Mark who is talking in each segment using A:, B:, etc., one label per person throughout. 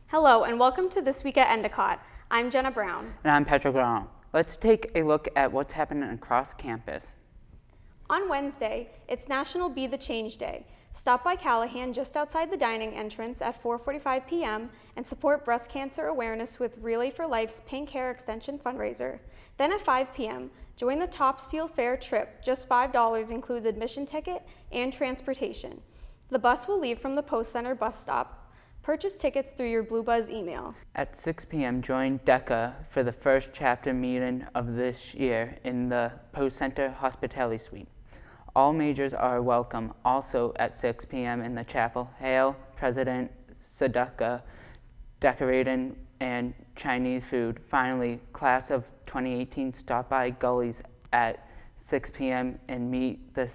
A: Hello and welcome to This Week at Endicott. I'm Jenna Brown.
B: And I'm Petra Grano. Let's take a look at what's happening across campus.
A: On Wednesday, it's National Be the Change Day. Stop by Callahan just outside the dining entrance at 4:45 p.m. and support breast cancer awareness with Relay for Life's Pink Hair Extension fundraiser. Then at 5 p.m., join the Topsfield Fair trip. Just $5 includes admission ticket and transportation. The bus will leave from the Post Center bus stop. Purchase tickets through your Blue Buzz email.
B: At 6 p.m., join DECA for the first chapter meeting of this year in the Post Center Hospitality Suite. All majors are welcome. Also at 6 p.m. in the chapel, hail President Sadaka, decorating and Chinese food. Finally, class of 2018, stop by Gullies at 6 p.m. and meet the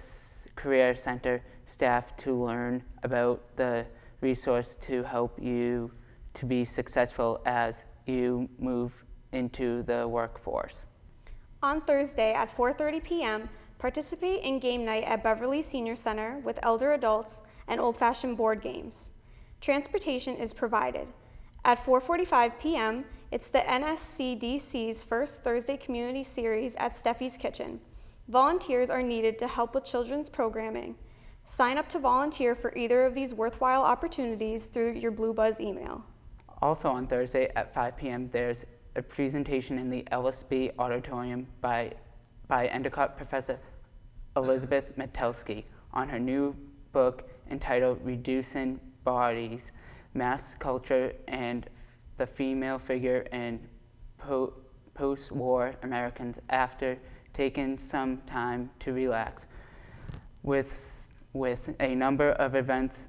B: Career Center staff to learn about the resource to help you to be successful as you move into the workforce.
A: On Thursday at 4:30 p.m., participate in game night at Beverly Senior Center with elder adults and old-fashioned board games. Transportation is provided. At 4:45 p.m., it's the NSCDC's first Thursday community series at Steffi's Kitchen. Volunteers are needed to help with children's programming. Sign up to volunteer for either of these worthwhile opportunities through your Blue Buzz email.
B: Also on Thursday at 5 p.m., there's a presentation in the LSB Auditorium by Endicott Professor Elizabeth Metelsky on her new book entitled Reducing Bodies, Mass Culture and the Female Figure in Post-War Americans after taking some time to relax. With a number of events,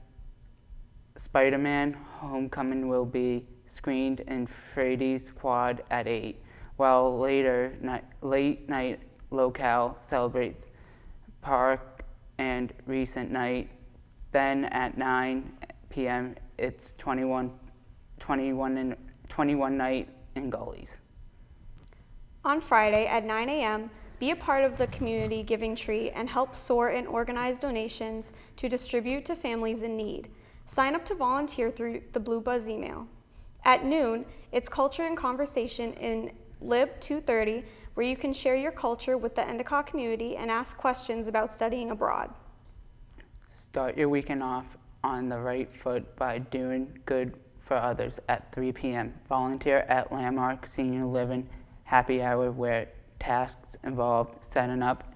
B: Spider-Man Homecoming will be screened in Frady's Quad at 8, while late night locale celebrates Park and Recent Night. Then at 9 p.m. it's 21 night in Gullies.
A: On Friday at 9 a.m., be a part of the community giving tree and help sort and organize donations to distribute to families in need. Sign up to volunteer through the Blue Buzz email. At noon, it's Culture and Conversation in Lib 230, where you can share your culture with the Endicott community and ask questions about studying abroad.
B: Start your weekend off on the right foot by doing good for others at 3 p.m. Volunteer at Landmark Senior Living Happy Hour, where tasks involve setting up,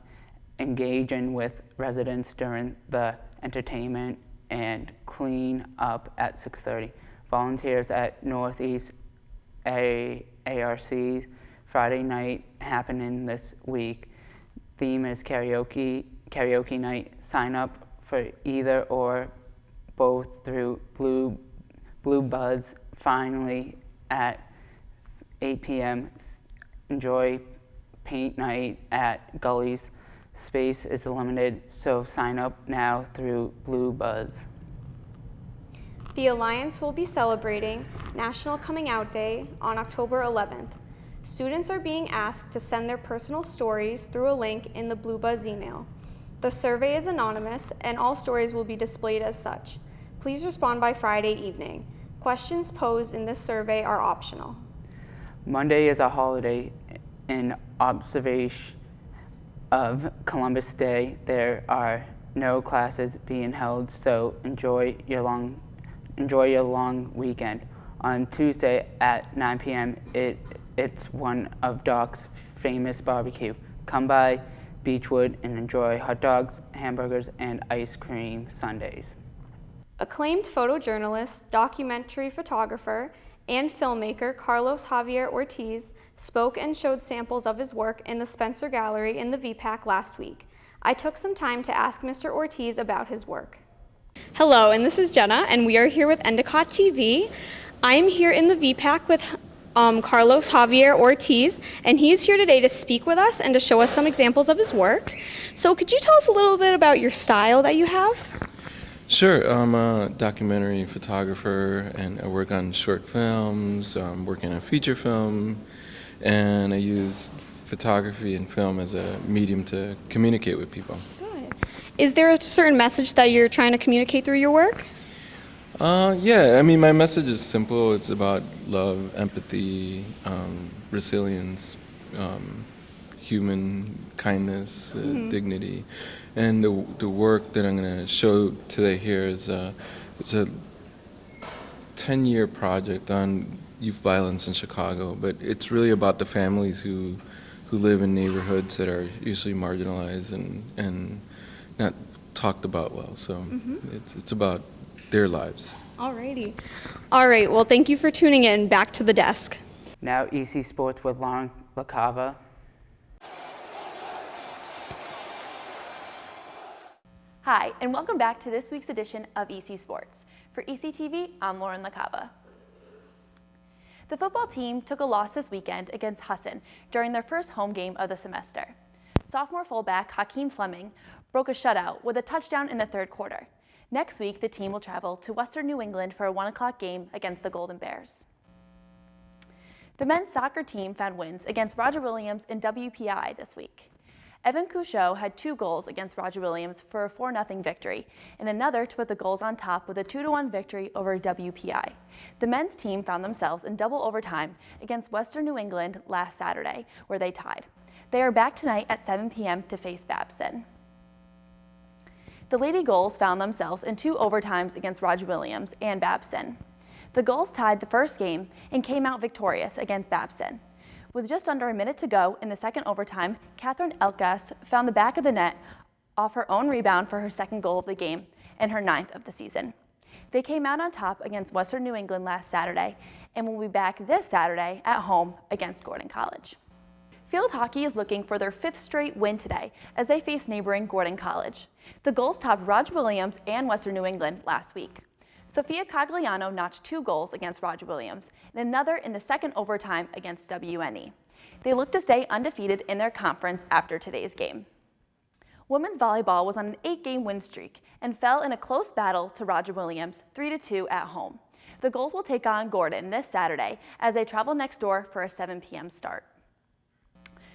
B: engaging with residents during the entertainment, and clean up at 6:30. Volunteers at Northeast ARC Friday night happening this week. Theme is karaoke night. Sign up for either or both through Blue Buzz. Finally at 8 p.m. enjoy paint night at Gullies. Space is limited, so sign up now through Blue Buzz.
A: The Alliance will be celebrating National Coming Out Day on October 11th. Students are being asked to send their personal stories through a link in the Blue Buzz email. The survey is anonymous and all stories will be displayed as such. Please respond by Friday evening. Questions posed in this survey are optional.
B: Monday is a holiday in observation of Columbus Day. There are no classes being held, so enjoy your long weekend. On Tuesday at 9 p.m., it's one of Doc's famous barbecue. Come by Beechwood and enjoy hot dogs, hamburgers, and ice cream sundaes.
A: Acclaimed photojournalist, documentary photographer, and filmmaker Carlos Javier Ortiz spoke and showed samples of his work in the Spencer Gallery in the VPAC last week. I took some time to ask Mr. Ortiz about his work. Hello, and this is Jenna, and we are here with Endicott TV. I'm here in the VPAC with Carlos Javier Ortiz, and he's here today to speak with us and to show us some examples of his work. So could you tell us a little bit about your style that you have?
C: Sure, I'm a documentary photographer and I work on short films, I'm working on feature film, and I use photography and film as a medium to communicate with people.
A: Good. Is there a certain message that you're trying to communicate through your work?
C: Yeah, I mean, my message is simple. It's about love, empathy, resilience, um, human kindness, dignity. And the work that I'm going to show today here is it's a 10-year project on youth violence in Chicago, but it's really about the families who live in neighborhoods that are usually marginalized and not talked about well. So it's about their lives.
A: Alrighty. All right, well, thank you for tuning in. Back to the desk.
B: Now EC Sports with Lauren LaCava.
D: Hi, and welcome back to this week's edition of EC Sports. For ECTV, I'm Lauren LaCava. The football team took a loss this weekend against Hassan during their first home game of the semester. Sophomore fullback Hakeem Fleming broke a shutout with a touchdown in the third quarter. Next week, the team will travel to Western New England for a 1 o'clock game against the Golden Bears. The men's soccer team found wins against Roger Williams and WPI this week. Evan Couchot had 2 goals against Roger Williams for a 4-0 victory, and another to put the goals on top with a 2-1 victory over WPI. The men's team found themselves in double overtime against Western New England last Saturday, where they tied. They are back tonight at 7 p.m. to face Babson. The Lady Gulls found themselves in 2 overtimes against Roger Williams and Babson. The Gulls tied the first game and came out victorious against Babson. With just under a minute to go in the second overtime, Catherine Elkas found the back of the net off her own rebound for her second goal of the game and her 9th of the season. They came out on top against Western New England last Saturday and will be back this Saturday at home against Gordon College. Field hockey is looking for their 5th straight win today as they face neighboring Gordon College. The Gulls topped Roger Williams and Western New England last week. Sophia Cogliano notched 2 goals against Roger Williams and another in the second overtime against WNE. They look to stay undefeated in their conference after today's game. Women's volleyball was on an 8-game win streak and fell in a close battle to Roger Williams 3-2 at home. The Gulls will take on Gordon this Saturday as they travel next door for a 7 p.m. start.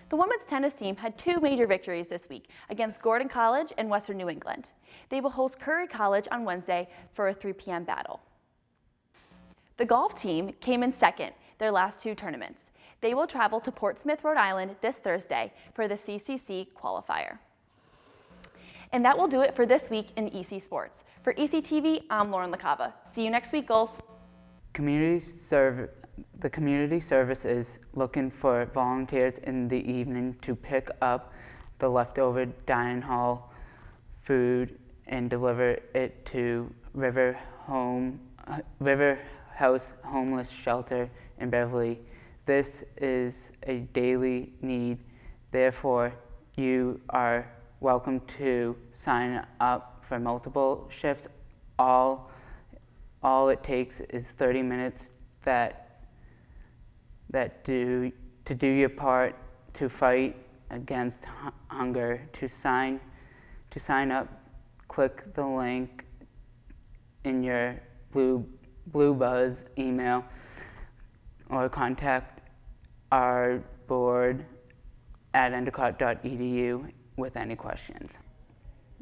D: The women's tennis team had 2 major victories this week against Gordon College and Western New England. They will host Curry College on Wednesday for a 3 p.m. battle. The golf team came in second their last 2 tournaments. They will travel to Portsmouth, Rhode Island this Thursday for the CCC qualifier. And that will do it for this week in EC Sports. For ECTV, I'm Lauren LaCava. See you next week, Gulls.
B: The community service is looking for volunteers in the evening to pick up the leftover dining hall food and deliver it to River House Homeless Shelter in Beverly. This is a daily need. Therefore, you are welcome to sign up for multiple shifts. All it takes is 30 minutes to do your part to fight against hunger. To sign up, click the link in your Blue Buzz email or contact our board at endicott.edu with any questions.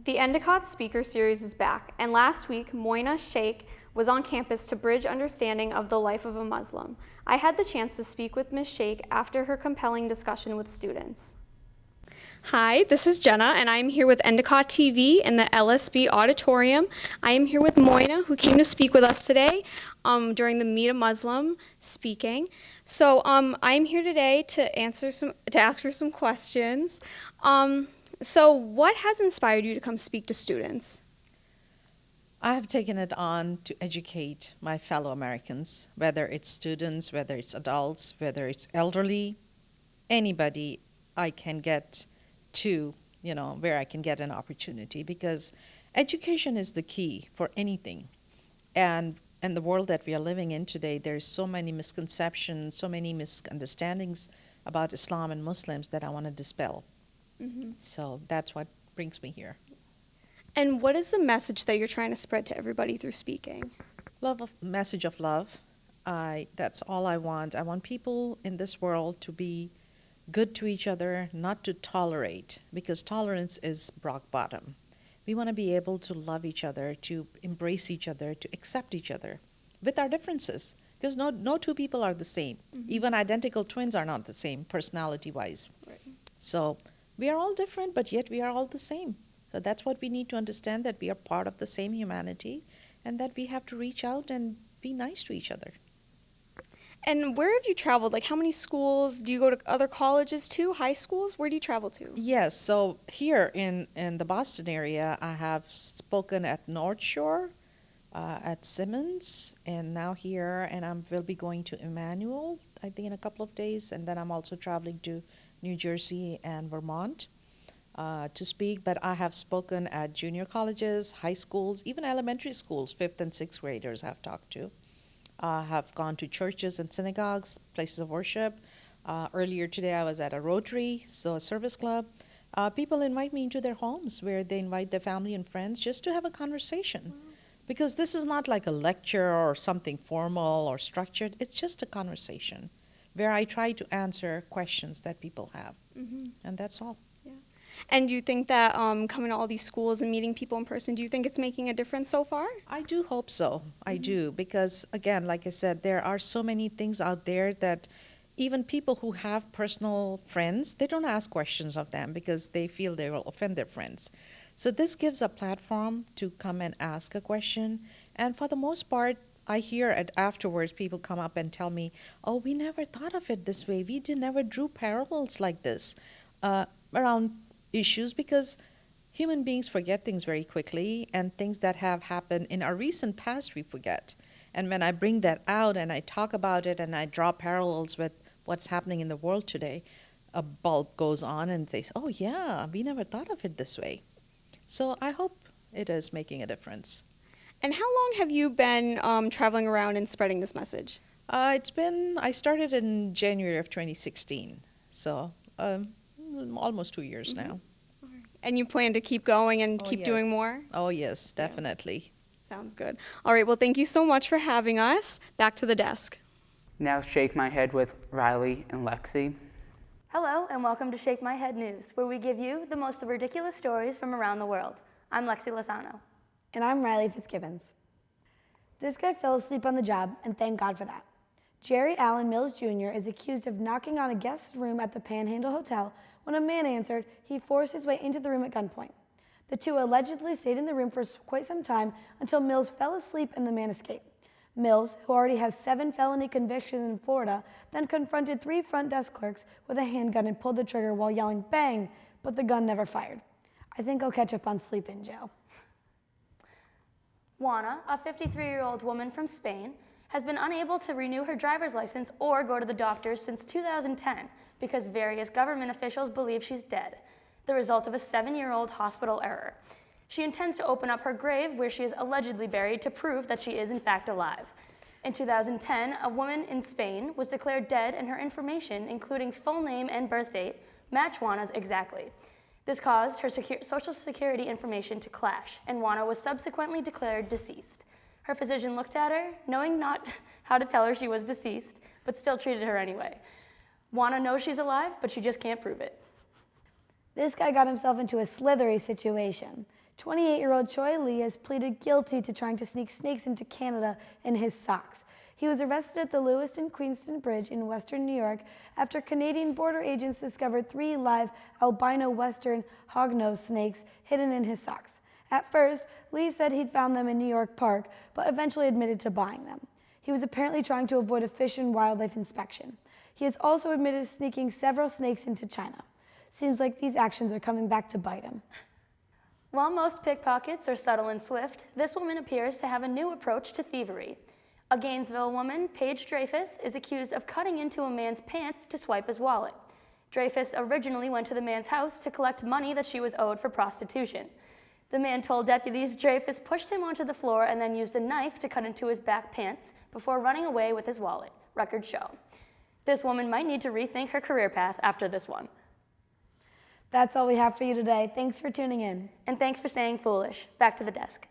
A: The Endicott Speaker Series is back, and last week, Moina Sheikh was on campus to bridge understanding of the life of a Muslim. I had the chance to speak with Ms. Sheikh after her compelling discussion with students. Hi, this is Jenna, and I'm here with Endicott TV in the LSB auditorium. I am here with Moina, who came to speak with us today during the Meet a Muslim speaking. So I'm here today to ask her some questions. So what has inspired you to come speak to students?
E: I have taken it on to educate my fellow Americans, whether it's students, whether it's adults, whether it's elderly, anybody I can get to, where I can get an opportunity, because education is the key for anything. And in the world that we are living in today, there's so many misconceptions, so many misunderstandings about Islam and Muslims that I want to dispel. Mm-hmm. So that's what brings me here.
A: And what is the message that you're trying to spread to everybody through speaking?
E: Message of love. That's all I want. I want people in this world to be good to each other, not to tolerate, because tolerance is rock bottom. We want to be able to love each other, to embrace each other, to accept each other with our differences. Because no two people are the same. Even identical twins are not the same, personality-wise.
A: Right.
E: So we are all different, but yet we are all the same. So that's what we need to understand, that we are part of the same humanity, and that we have to reach out and be nice to each other.
A: And where have you traveled? Like, how many schools? Do you go to other colleges too, high schools? Where do you travel to?
E: Yes, so here in the Boston area, I have spoken at North Shore, at Simmons, and now here, and I will be going to Emmanuel, I think in a couple of days, and then I'm also traveling to New Jersey and Vermont to speak, but I have spoken at junior colleges, high schools, even elementary schools, 5th and 6th graders I've talked to. I have gone to churches and synagogues, places of worship. Earlier today I was at a Rotary, so a service club. People invite me into their homes where they invite their family and friends just to have a conversation. Because this is not like a lecture or something formal or structured. It's just a conversation where I try to answer questions that people have. And that's all.
A: Yeah. And do you think that coming to all these schools and meeting people in person, do you think it's making a difference so far?
E: I do hope so. I do. Because, again, like I said, there are so many things out there that even people who have personal friends, they don't ask questions of them because they feel they will offend their friends. So this gives a platform to come and ask a question. And for the most part, I hear afterwards people come up and tell me, oh, we never thought of it this way. We never drew parallels like this around issues, because human beings forget things very quickly, and things that have happened in our recent past we forget. And when I bring that out and I talk about it and I draw parallels with what's happening in the world today, a bulb goes on and they say, oh yeah, we never thought of it this way. So I hope it is making a difference.
A: And how long have you been traveling around and spreading this message?
E: I started in January of 2016, so almost 2 years now.
A: And you plan to keep going and
E: Oh,
A: keep
E: yes.
A: doing more?
E: Oh yes, definitely.
A: Sounds good. All right, well, thank you so much for having us. Back to the desk.
B: Now shake my head with Riley and Lexi.
F: Hello, and welcome to Shake My Head News, where we give you the most ridiculous stories from around the world. I'm Lexi Lozano.
G: And I'm Riley Fitzgibbons. This guy fell asleep on the job, and thank God for that. Jerry Allen Mills Jr. is accused of knocking on a guest's room at the Panhandle Hotel. When a man answered, he forced his way into the room at gunpoint. The two allegedly stayed in the room for quite some time until Mills fell asleep and the man escaped. Mills, who already has 7 felony convictions in Florida, then confronted 3 front desk clerks with a handgun and pulled the trigger while yelling, "Bang!" but the gun never fired. I think I'll catch up on sleep in jail.
F: Juana, a 53-year-old woman from Spain, has been unable to renew her driver's license or go to the doctor since 2010 because various government officials believe she's dead, the result of a 7-year-old hospital error. She intends to open up her grave where she is allegedly buried to prove that she is in fact alive. In 2010, a woman in Spain was declared dead and her information, including full name and birth date, match Juana's exactly. This caused her social security information to clash, and Juana was subsequently declared deceased. Her physician looked at her, knowing not how to tell her she was deceased, but still treated her anyway. Juana knows she's alive, but she just can't prove it.
G: This guy got himself into a slithery situation. 28-year-old Choi Lee has pleaded guilty to trying to sneak snakes into Canada in his socks. He was arrested at the Lewiston-Queenston Bridge in western New York after Canadian border agents discovered 3 live albino western hognose snakes hidden in his socks. At first, Lee said he'd found them in New York Park, but eventually admitted to buying them. He was apparently trying to avoid a fish and wildlife inspection. He has also admitted to sneaking several snakes into China. Seems like these actions are coming back to bite him.
F: While most pickpockets are subtle and swift, this woman appears to have a new approach to thievery. A Gainesville woman, Paige Dreyfus, is accused of cutting into a man's pants to swipe his wallet. Dreyfus originally went to the man's house to collect money that she was owed for prostitution. The man told deputies Dreyfus pushed him onto the floor and then used a knife to cut into his back pants before running away with his wallet, records show. This woman might need to rethink her career path after this one.
G: That's all we have for you today. Thanks for tuning in.
F: And thanks for staying foolish. Back to the desk.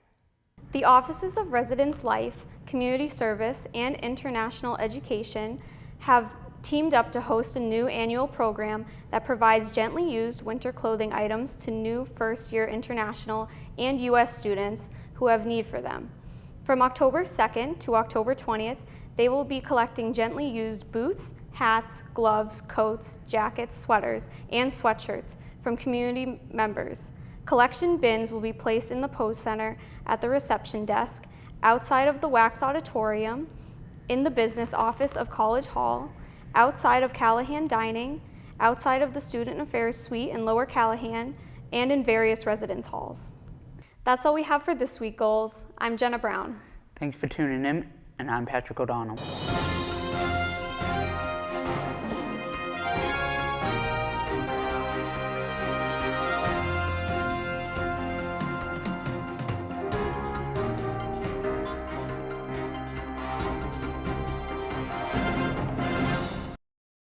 A: The Offices of Residence Life, Community Service, and International Education have teamed up to host a new annual program that provides gently used winter clothing items to new first-year international and U.S. students who have need for them. From October 2nd to October 20th, they will be collecting gently used boots, hats, gloves, coats, jackets, sweaters, and sweatshirts from community members. Collection bins will be placed in the Post Center, at the reception desk, outside of the Wax Auditorium, in the business office of College Hall, outside of Callahan Dining, outside of the Student Affairs Suite in Lower Callahan, and in various residence halls. That's all we have for this week, Goals. I'm Jenna Brown.
B: Thanks for tuning in, and I'm Patrick O'Donnell.